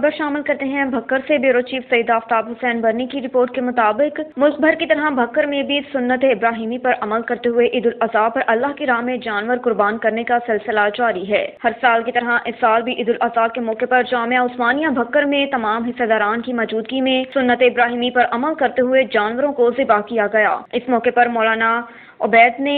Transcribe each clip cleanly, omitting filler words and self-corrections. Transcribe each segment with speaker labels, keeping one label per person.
Speaker 1: खबर शामिल करते हैं भक्कर से। ब्यूरो चीफ सईद आफ्ताब हुसैन बरनी की रिपोर्ट के मुताबिक मुल्क भर की तरह भक्कर में भी सुन्नत इब्राहिमी पर अमल करते हुए ईद उल अज़हा पर अल्लाह की राह में जानवर कुर्बान करने का सिलसिला जारी है। हर साल की तरह इस साल भी ईद उल अज़हा के मौके पर जामिया उस्मानिया भक्कर में तमाम हिस्सेदारान की मौजूदगी में सुन्नत इब्राहिमी पर अमल करते हुए जानवरों को ज़िबा किया गया। इस मौके पर मौलाना उबैद ने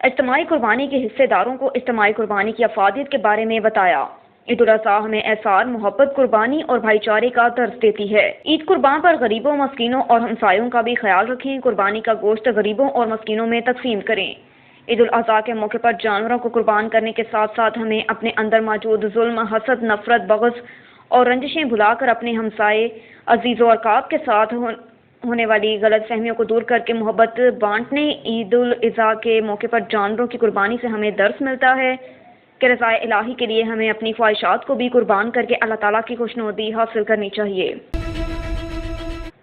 Speaker 1: इज्तिमाई कुर्बानी के हिस्सेदारों को इज्तिमाई कुर्बानी की अफादियत के बारे में बताया। ईद उल अज़हा हमें एहसार, मोहब्बत, कुर्बानी और भाईचारे का दर्स देती है। ईद कुर्बान पर गरीबों, मस्कीनों और हमसायों का भी ख्याल रखें। कुर्बानी का गोश्त गरीबों और मस्कीनों में तकसीम करें। ईद उल अज़हा के मौके पर जानवरों को कुर्बान करने के साथ साथ हमें अपने अंदर मौजूद जुल्म, हसद, नफरत, बग़ज़ और रंजिशें भुलाकर अपने हमसाये, अजीज़ और अरकाब के साथ होने वाली गलत फहमियों को दूर करके मोहब्बत बांटने। ईद उल अज़हा के मौके पर जानवरों की कुर्बानी से हमें दर्स मिलता है कि रज़ाए इलाही के लिए हमें अपनी ख्वाहिशात को भी कुर्बान करके अल्लाह ताला की खुशनुदी हासिल करनी चाहिए।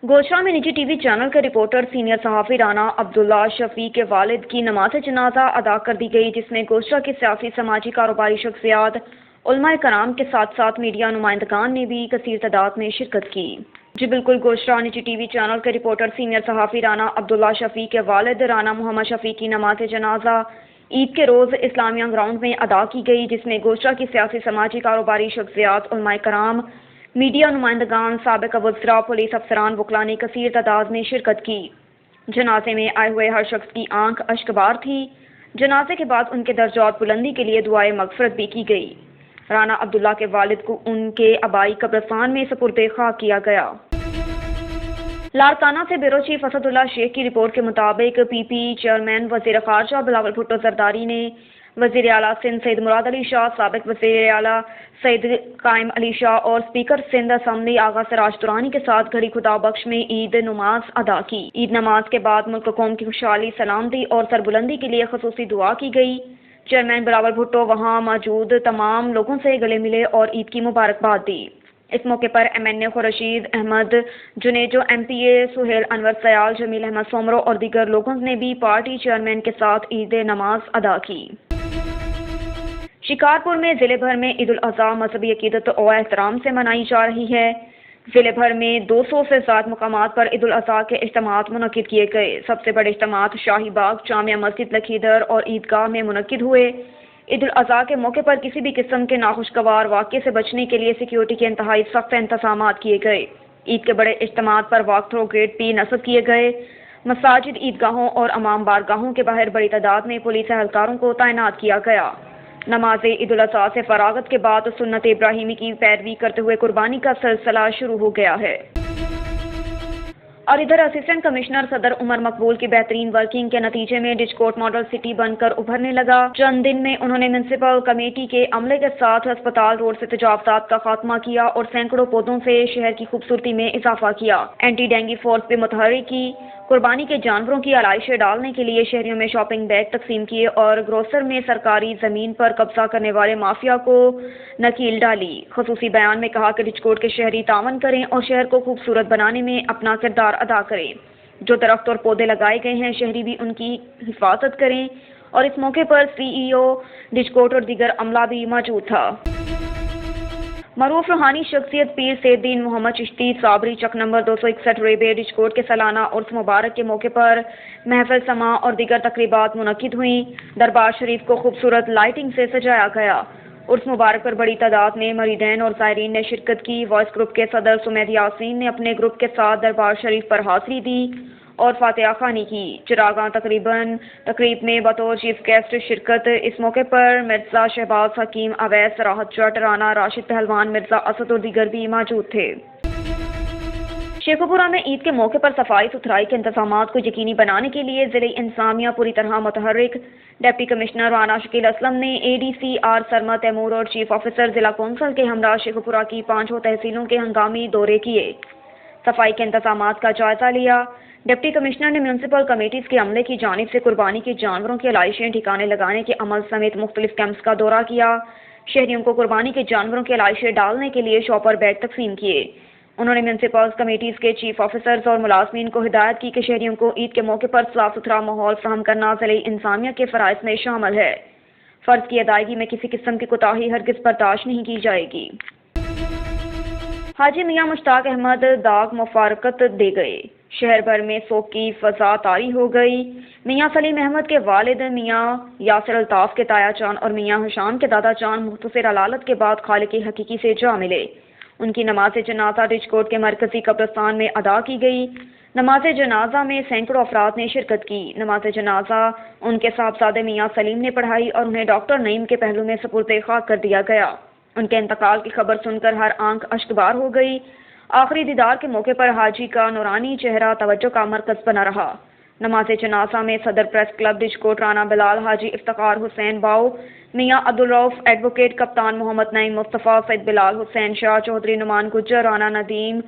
Speaker 1: गोशरा में निजी टीवी चैनल के रिपोर्टर सीनियर सहाफ़ी राना अब्दुल्ला शफी के वालिद की नमाज जनाजा अदा कर दी गई, जिसमें गोशरा के सियासी, समाजी, कारोबारी शख्सियात, उलमाए कराम के साथ साथ मीडिया नुमाइंदगान ने भी कसीर तादाद में शिरकत की। जी बिल्कुल, गोशरा निजी टीवी चैनल के रिपोर्टर सीनियर सहाफ़ी राना अब्दुल्ला शफी के वालिद राना मोहम्मद शफी की नमाज जनाजा ईद के रोज़ इस्लामिया ग्राउंड में अदा की गई, जिसमें गोशरा की सियासी, समाजी, कारोबारी शख्सियात, उलमाए कराम, मीडिया नुमाइंदगान, साबिक़ वज़रा, पुलिस अफसरान, वकला ने कसीर तादाद में शिरकत की। जनाजे में आए हुए हर शख्स की आंख अश्कबार थी। जनाजे के बाद उनके दर्जात बुलंदी के लिए दुआए मग़फ़िरत भी की गई। राना अब्दुल्ला के वालिद को उनके आबाई कब्रिस्तान में सुपुर्दे खाक किया गया। लाड़काना से ब्यूरो चीफ असदुल्ला शेख की रिपोर्ट के मुताबिक पीपी चेयरमैन वज़ीर ख़ारजा बिलावल भुट्टो ज़रदारी ने वज़ीर आला सिंध सईद मुराद अली शाह, साबिक़ वज़ीर आला सईद कायम अली शाह और स्पीकर सिंध असम्बली आगा सिराज दुरानी के साथ घड़ी खुदा बख्श में ईद नमाज अदा की। ईद नमाज के बाद मुल्क कौम की खुशहाली, सलामती और सरबुलंदी के लिए ख़ुसूसी दुआ की गई। चेयरमैन बिलावल भुट्टो वहाँ मौजूद तमाम लोगों से गले मिले और ईद की मुबारकबाद दी। इस मौके पर MNA खुर्शीद अहमद जुनेजो, MPA सुहेल अनवर सयाल, जमील अहमद सोमरो और दीगर लोगों ने भी पार्टी चेयरमैन के साथ ईद नमाज अदा की। शिकारपुर में जिले भर में ईद उल अज़हा मजहबी अकीदत और एहतराम से मनाई जा रही है। जिले भर में 200 से ज़्यादा मकामात पर ईद उल अज़हा के इज्तिमात मुनक्किद किए गए। सबसे बड़े इज्तिमात शाही बाग, जामिया मस्जिद लखीदर और ईदगाह में मुनक्किद हुए। ईद उल अज़हा के मौके पर किसी भी किस्म के नाखुशगवार वाक़े से बचने के लिए सिक्योरिटी के इंतहाई सख्त इंतज़ामात किए गए। ईद के बड़े इज्तिमात पर वॉक थ्रो गेट भी नस्ब किए गए। मसाजिद, ईदगाहों और अमाम बारगाहों के बाहर बड़ी तादाद में पुलिस एहलकारों को तैनात किया गया। नमाज ईद उल अज़हा से फरागत के बाद सुन्नत इब्राहिमी की पैरवी करते हुए कुर्बानी का सिलसिला शुरू हो गया है। और इधर असिस्टेंट कमिश्नर सदर उमर मकबूल की बेहतरीन वर्किंग के नतीजे में डिजकोट मॉडल सिटी बनकर उभरने लगा। चंद दिन में उन्होंने म्यूनसिपल कमेटी के अमले के साथ अस्पताल रोड से तजावजात का खात्मा किया और सैकड़ों पौधों से शहर की खूबसूरती में इजाफा किया। एंटी डेंगू फोर्स भी मुतहर्रिक की। कुर्बानी के जानवरों की आलाइशें डालने के लिए शहरियों में शॉपिंग बैग तकसीम किए और ग्रोसर में सरकारी जमीन पर कब्जा करने वाले माफिया को नकील डाली। खसूसी बयान में कहा कि डिजकोट के शहरी तावन करें और शहर को खूबसूरत बनाने में अपना किरदार अदा करें। जो दरख्त और पौधे लगाए गए हैं, शहरी भी उनकी हिफाजत करें। और इस मौके पर CEO डिजकोट और दीगर अमला भी मौजूद था। मरूफ रूहानी शख्सियत पीर सैयदीन मोहम्मद चिश्ती साबरी चक नंबर 261 रेबे डिजकोट के सालाना उर्स मुबारक के मौके पर महफिल समा और दीगर तकरीबात मुनक्किद हुई। दरबार शरीफ को खूबसूरत लाइटिंग से सजाया गया। उर्स मुबारक पर बड़ी तादाद में मरीदैन और ज़ायरीन ने शिरकत की। वॉइस ग्रुप के सदर सुमैद यासीन ने अपने ग्रुप के साथ दरबार शरीफ पर हाज़िरी दी और फातिहा खानी की। चिरागा तकरीब में बतौर चीफ गेस्ट शिरकत। इस मौके पर मिर्ज़ा शहबाज हकीम, अवैस, राहत जट, राना राशिद पहलवान, मिर्ज़ा असद और दीगर भी मौजूद थे। शेखुपुरा में ईद के मौके पर सफाई सुथराई के इंतजामात को यकीनी बनाने के लिए ज़िले इंतज़ामिया पूरी तरह मुतहर्रिक। डिप्टी कमिश्नर राना शकील असलम ने ADCR सरमद तैमूर और चीफ ऑफिसर जिला कौंसल के हमरा शेखुपुरा की 5 तहसीलों के हंगामी दौरे किए। सफाई के इंतजामात का जायजा लिया। डिप्टी कमिश्नर ने म्यूनसिपल कमेटीज़ के अमले की जानिब से कुर्बानी के जानवरों की आलाइशें ठिकाने लगाने के अमल समेत मुख्तलिफ कैंप्स का दौरा किया। शहरियों को कुर्बानी के जानवरों की आलाइशें डालने के लिए शॉपर बैग तकसीम किए। उन्होंने म्यूनसिपल कमेटीज़ के चीफ ऑफिसर्स और मुलाजमीन को हिदायत की कि शहरियों को ईद के मौके पर साफ सुथरा माहौल फराहम करना ज़िले इंतज़ामिया के फ़राइज़ में शामिल है। फ़र्ज की अदायगी में किसी किस्म की कोताही हरगिज़ बर्दाश्त नहीं की जाएगी। حاجی میاں مشتاق احمد داغ مفارقت دے گئے، شہر بھر میں سوگ کی فضا طاری ہو گئی۔ میاں سلیم احمد کے والد میاں یاسر الطاف کے تایا جان اور میاں حشام کے دادا جان مختصر علالت کے بعد خالق حقیقی سے جا ملے۔ ان کی نماز جنازہ رچکوٹ کے مرکزی قبرستان میں ادا کی گئی۔ نماز جنازہ میں سینکڑوں افراد نے شرکت کی۔ نماز جنازہ ان کے صاحبزادے میاں سلیم نے پڑھائی اور انہیں ڈاکٹر نعیم کے پہلو میں سپرد خاک کر دیا گیا۔ ان کے انتقال کی خبر سن کر ہر آنکھ اشکبار ہو گئی۔ آخری دیدار کے موقع پر حاجی کا نورانی چہرہ توجہ کا مرکز بنا رہا۔ نماز جنازہ میں صدر پریس کلب رچکوٹ رانا بلال، حاجی افتخار حسین باؤ، میاں عبدالرؤف ایڈوکیٹ کپتان محمد نعیم مصطفیٰ، سید بلال حسین شاہ، چودھری نعمان گجر، رانا ندیم،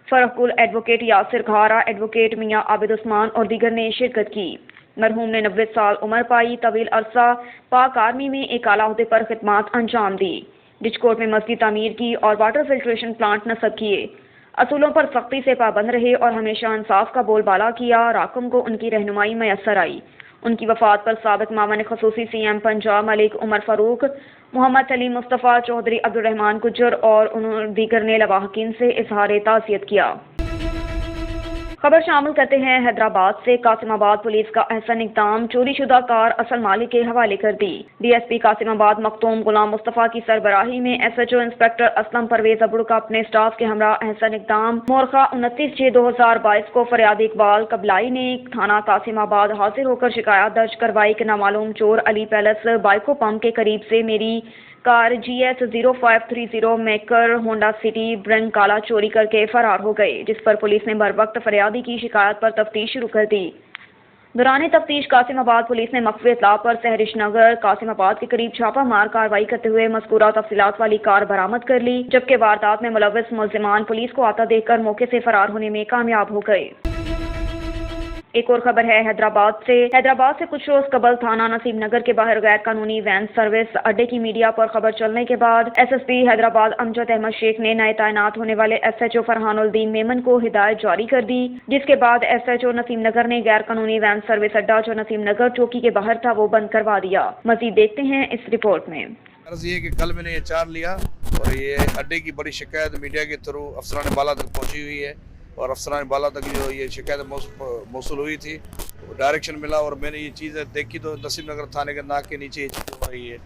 Speaker 1: فرح گل ایڈوکیٹ یاسر گھارا، ایڈوکیٹ میاں عابد عثمان اور دیگر نے شرکت کی۔ مرحوم نے 90 سال عمر پائی، طویل عرصہ پاک آرمی میں ایک اعلیٰ عہدے پر خدمات انجام دی، رچکوٹ میں مسجد تعمیر کی اور واٹر فلٹریشن پلانٹ نصب کیے، اصولوں پر سختی سے پابند رہے اور ہمیشہ انصاف کا بول بالا کیا۔ راکم کو ان کی رہنمائی میسر آئی۔ ان کی وفات پر سابق معاون خصوصی سی ایم پنجاب ملک عمر فاروق، محمد سلیم مصطفیٰ، چودھری عبدالرحمان گجر اور دیگر نے لواحقین سے اظہار تعزیت کیا۔ خبر شامل کرتے ہیں حیدرآباد سے۔ قاسم آباد پولیس کا احسن اقدام، چوری شدہ کار اصل مالک کے حوالے کر دی۔ D S P Qasimabad Makhdoom Ghulam Mustafa کی سربراہی میں S H O inspector Aslam Parvez Abro کا اپنے اسٹاف کے ہمراہ احسن اقدام مورخہ 29/6/2022 کو فریاد اقبال قبلائی نے تھانہ قاسم آباد حاضر ہو کر شکایت درج کروائی کہ نامعلوم چور علی پیلس بائیکو پمپ کے قریب سے میری کار جی ایس 0530 میکر ہونڈا سٹی برنگ کالا چوری کر کے فرار ہو گئے، جس پر پولیس نے بروقت فریادی کی شکایت پر تفتیش شروع کر دی۔ دوران تفتیش قاسم آباد پولیس نے مخفی اطلاع پر سہرش نگر قاسم آباد کے قریب چھاپہ مار کارروائی کرتے ہوئے مذکورہ تفصیلات والی کار برآمد کر لی، جبکہ واردات میں ملوث ملزمان پولیس کو آتا دیکھ کر موقع سے فرار ہونے میں کامیاب ہو گئے۔ ایک اور خبر ہے حیدرآباد سے۔ حیدرآباد سے کچھ روز قبل تھانہ نسیم نگر کے باہر غیر قانونی وین سروس اڈے کی میڈیا پر خبر چلنے کے بعد ایس ایس پی حیدرآباد امجد احمد شیخ نے نئے تعینات ہونے والے ایس ایچ او فرحان الدین میمن کو ہدایت جاری کر دی، جس کے بعد ایس ایچ او نسیم نگر نے غیر قانونی وین سروس اڈا جو نسیم نگر چوکی کے باہر تھا وہ بند کروا دیا۔ مزید دیکھتے ہیں اس رپورٹ میں۔
Speaker 2: غرض یہ کہ کل میں نے یہ چارج لیا اور یہ اڈے کی بڑی شکایت میڈیا کے تھرو افسران بالا تک پہنچی ہوئی ہے، اور افسران بالا تک جو یہ شکایت موصول ہوئی تھی ڈائریکشن ملا، اور میں نے یہ چیزیں دیکھی تو نسیم نگر تھانے کے ناک کے نیچے یہ چیز ہو رہی ہے،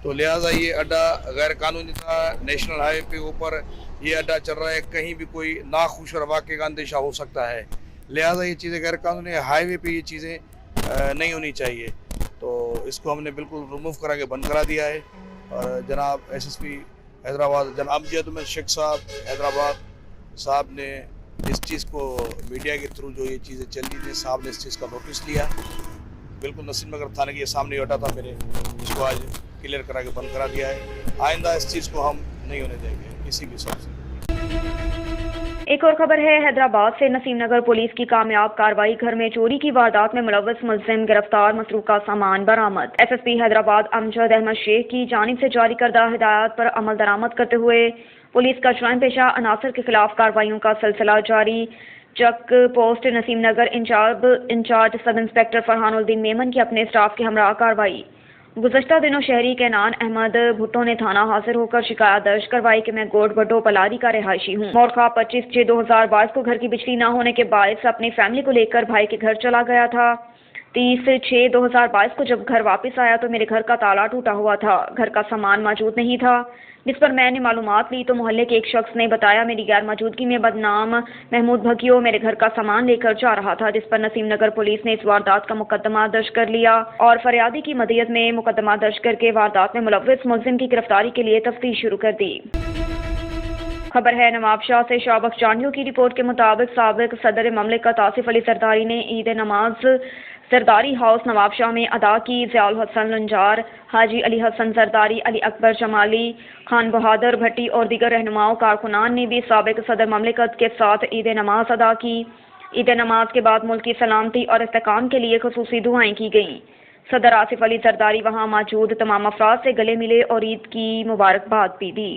Speaker 2: تو لہٰذا یہ اڈا غیر قانونی تھا۔ نیشنل ہائی وے کے اوپر یہ اڈا چل رہا ہے، کہیں بھی کوئی ناخوشگوار واقعے کا اندیشہ ہو سکتا ہے، لہٰذا یہ چیزیں غیر قانونی ہے۔ ہائی وے پہ یہ چیزیں نہیں ہونی چاہیے، تو اس کو ہم نے بالکل ریموو کرا کے بند کرا دیا ہے۔ اور جناب ایس ایس پی حیدرآباد جناب امجد احمد شیخ صاحب حیدرآباد صاحب نے اس چیز کو میڈیا کے تھرو جو یہ چیزیں چل رہی تھیں، صاحب نے اس چیز کا نوٹس لیا، بالکل نسیم نگر تھانے کے سامنے اٹھا تھا میرے، اس کو آج کلیئر کرا کے بند کرا دیا ہے۔ آئندہ اس چیز کو ہم نہیں ہونے دیں گے کسی بھی صورت سے۔
Speaker 1: ایک اور خبر ہے حیدرآباد سے۔ نسیم نگر پولیس کی کامیاب کارروائی، گھر میں چوری کی واردات میں ملوث ملزم گرفتار، مسروقہ سامان برآمد۔ ایس ایس پی حیدرآباد امجد احمد شیخ کی جانب سے جاری کردہ ہدایات پر عمل درآمد کرتے ہوئے پولیس کا جرائم پیشہ عناصر کے خلاف کارروائیوں کا سلسلہ جاری۔ Check post Naseem Nagar incharge sub inspector Farhanuddin Memon کی اپنے اسٹاف کے ہمراہ کارروائی۔ گزشتہ دنوں شہری کینان احمد بھٹو نے تھانہ حاضر ہو کر شکایت درج کروائی کہ میں گوڈ بڈو پلاری کا رہائشی ہوں۔ مورخہ 25/6/2022 کو گھر کی بجلی نہ ہونے کے باعث اپنی فیملی کو لے کر بھائی کے گھر چلا گیا تھا۔ 30/6/2022 کو جب گھر واپس آیا تو میرے گھر کا تالا ٹوٹا ہوا تھا، گھر کا سامان موجود نہیں تھا، جس پر میں نے معلومات لی تو محلے کے ایک شخص نے بتایا میری غیر موجودگی میں بدنام محمود بھگیو میرے گھر کا سامان لے کر جا رہا تھا، جس پر نسیم نگر پولیس نے اس واردات کا مقدمہ درج کر لیا اور فریادی کی مدیت میں مقدمہ درج کر کے واردات میں ملوث ملزم کی گرفتاری کے لیے تفتیش شروع کر دی۔ خبر ہے نواب شاہ سے۔ شعبہ جانیوں کی رپورٹ کے مطابق سابق صدر مملکت آصف علی زرداری نے عید نماز زرداری ہاؤس نواب شاہ میں ادا کی۔ ضیاء الحسن لنجار، حاجی علی حسن زرداری، علی اکبر جمالی، خان بہادر بھٹی اور دیگر رہنماؤں کارکنان نے بھی سابق صدر مملکت کے ساتھ عید نماز ادا کی۔ عید نماز کے بعد ملک کی سلامتی اور استحکام کے لیے خصوصی دعائیں کی گئیں۔ صدر آصف علی زرداری وہاں موجود تمام افراد سے گلے ملے اور عید کی مبارکباد بھی دی۔